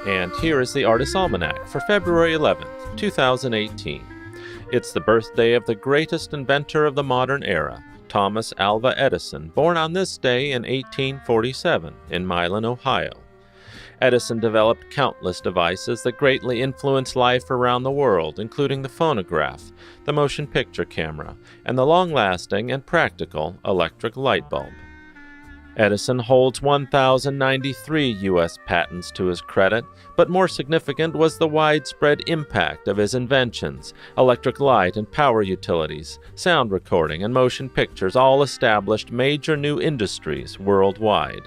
And here is the Artist's Almanac for February 11th, 2018. It's the birthday of the greatest inventor of the modern era, Thomas Alva Edison, born on this day in 1847 in Milan, Ohio. Edison developed countless devices that greatly influenced life around the world, including the phonograph, the motion picture camera, and the long-lasting and practical electric light bulb. Edison holds 1,093 U.S. patents to his credit, but more significant was the widespread impact of his inventions. Electric light and power utilities, sound recording, and motion pictures all established major new industries worldwide.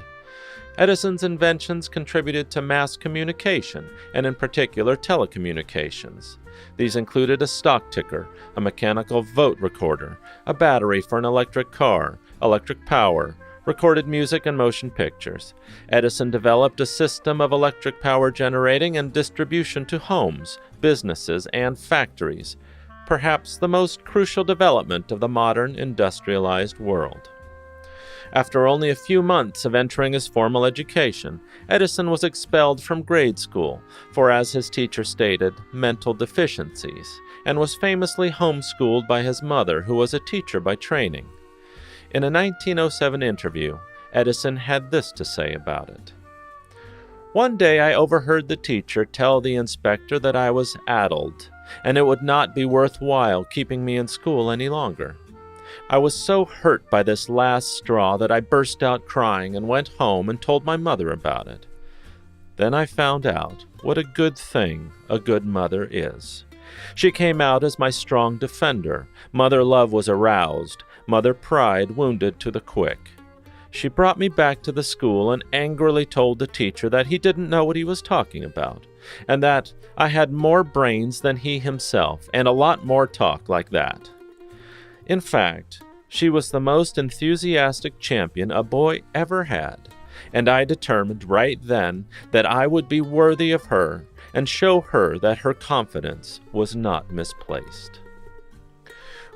Edison's inventions contributed to mass communication, and in particular telecommunications. These included a stock ticker, a mechanical vote recorder, a battery for an electric car, electric power, recorded music and motion pictures. Edison developed a system of electric power generating and distribution to homes, businesses, and factories, perhaps the most crucial development of the modern industrialized world. After only a few months of entering his formal education, Edison was expelled from grade school for, as his teacher stated, mental deficiencies, and was famously homeschooled by his mother, who was a teacher by training. In a 1907 interview, Edison had this to say about it. "One day I overheard the teacher tell the inspector that I was addled, and it would not be worthwhile keeping me in school any longer. I was so hurt by this last straw that I burst out crying and went home and told my mother about it. Then I found out what a good thing a good mother is. She came out as my strong defender. Mother love was aroused, mother pride wounded to the quick. She brought me back to the school and angrily told the teacher that he didn't know what he was talking about, and that I had more brains than he himself, and a lot more talk like that. In fact, she was the most enthusiastic champion a boy ever had, and I determined right then that I would be worthy of her and show her that her confidence was not misplaced."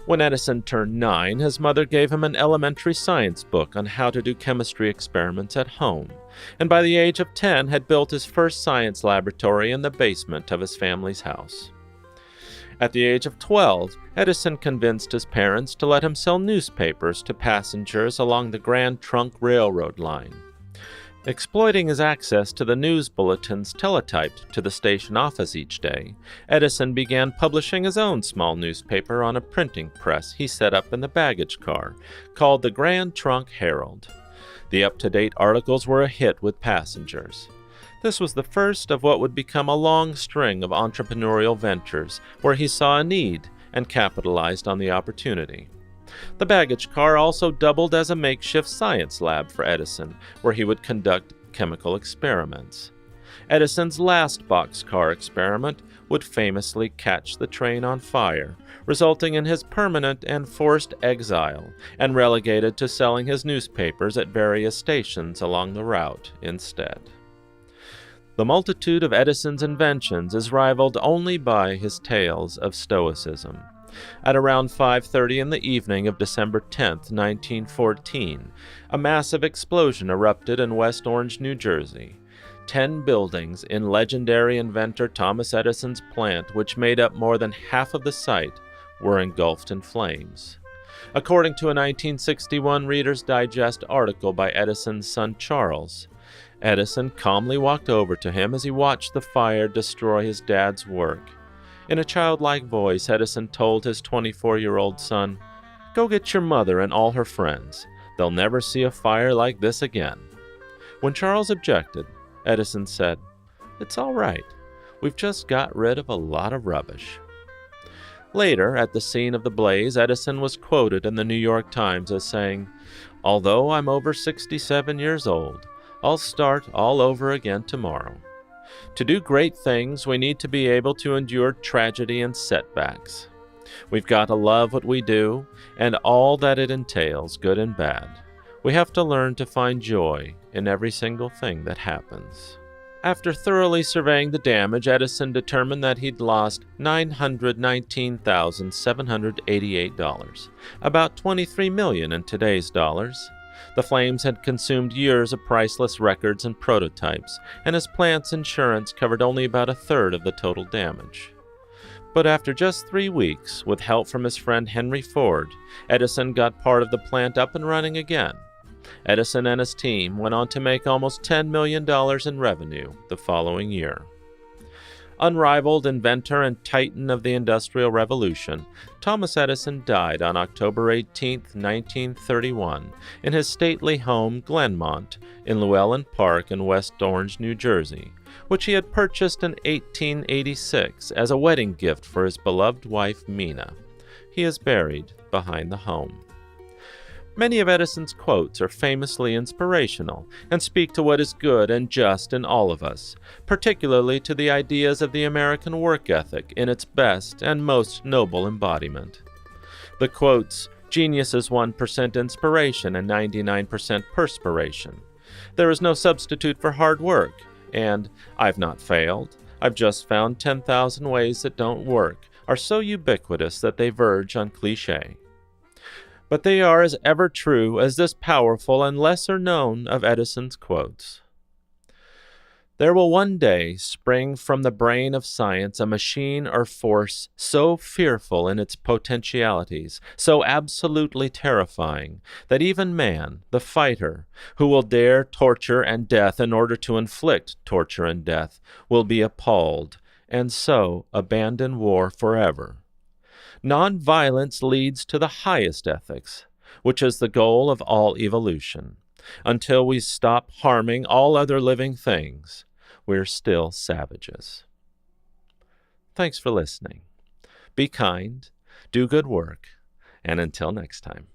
When Edison turned 9, his mother gave him an elementary science book on how to do chemistry experiments at home, and by the age of 10 had built his first science laboratory in the basement of his family's house. At the age of 12, Edison convinced his parents to let him sell newspapers to passengers along the Grand Trunk Railroad line. Exploiting his access to the news bulletins teletyped to the station office each day, Edison began publishing his own small newspaper on a printing press he set up in the baggage car, called the Grand Trunk Herald. The up-to-date articles were a hit with passengers. This was the first of what would become a long string of entrepreneurial ventures where he saw a need and capitalized on the opportunity. The baggage car also doubled as a makeshift science lab for Edison, where he would conduct chemical experiments. Edison's last boxcar experiment would famously catch the train on fire, resulting in his permanent and forced exile, and relegated to selling his newspapers at various stations along the route instead. The multitude of Edison's inventions is rivaled only by his tales of stoicism. At around 5:30 in the evening of December 10, 1914, a massive explosion erupted in West Orange, New Jersey. 10 buildings in legendary inventor Thomas Edison's plant, which made up more than half of the site, were engulfed in flames. According to a 1961 Reader's Digest article by Edison's son Charles, Edison calmly walked over to him as he watched the fire destroy his dad's work. In a childlike voice, Edison told his 24-year-old son, "Go get your mother and all her friends. They'll never see a fire like this again." When Charles objected, Edison said, "It's all right. We've just got rid of a lot of rubbish." Later, at the scene of the blaze, Edison was quoted in the New York Times as saying, "Although I'm over 67 years old, I'll start all over again tomorrow." To do great things, we need to be able to endure tragedy and setbacks. We've got to love what we do and all that it entails, good and bad. We have to learn to find joy in every single thing that happens. After thoroughly surveying the damage, Edison determined that he'd lost $919,788, about $23 million in today's dollars. The flames had consumed years of priceless records and prototypes, and his plant's insurance covered only about a third of the total damage. But after just 3 weeks, with help from his friend Henry Ford, Edison got part of the plant up and running again. Edison and his team went on to make almost $10 million in revenue the following year. Unrivaled inventor and titan of the Industrial Revolution, Thomas Edison died on October 18, 1931, in his stately home Glenmont in Llewellyn Park in West Orange, New Jersey, which he had purchased in 1886 as a wedding gift for his beloved wife Mina. He is buried behind the home. Many of Edison's quotes are famously inspirational and speak to what is good and just in all of us, particularly to the ideas of the American work ethic in its best and most noble embodiment. The quotes, "Genius is 1% inspiration and 99% perspiration. There is no substitute for hard work," and "I've not failed, I've just found 10,000 ways that don't work," are so ubiquitous that they verge on cliché. But they are as ever true as this powerful and lesser known of Edison's quotes. There will one day spring from the brain of science a machine or force so fearful in its potentialities, so absolutely terrifying, that even man, the fighter, who will dare torture and death in order to inflict torture and death, will be appalled, and so abandon war forever. Nonviolence leads to the highest ethics, which is the goal of all evolution. Until we stop harming all other living things, we're still savages. Thanks for listening. Be kind, do good work, and until next time.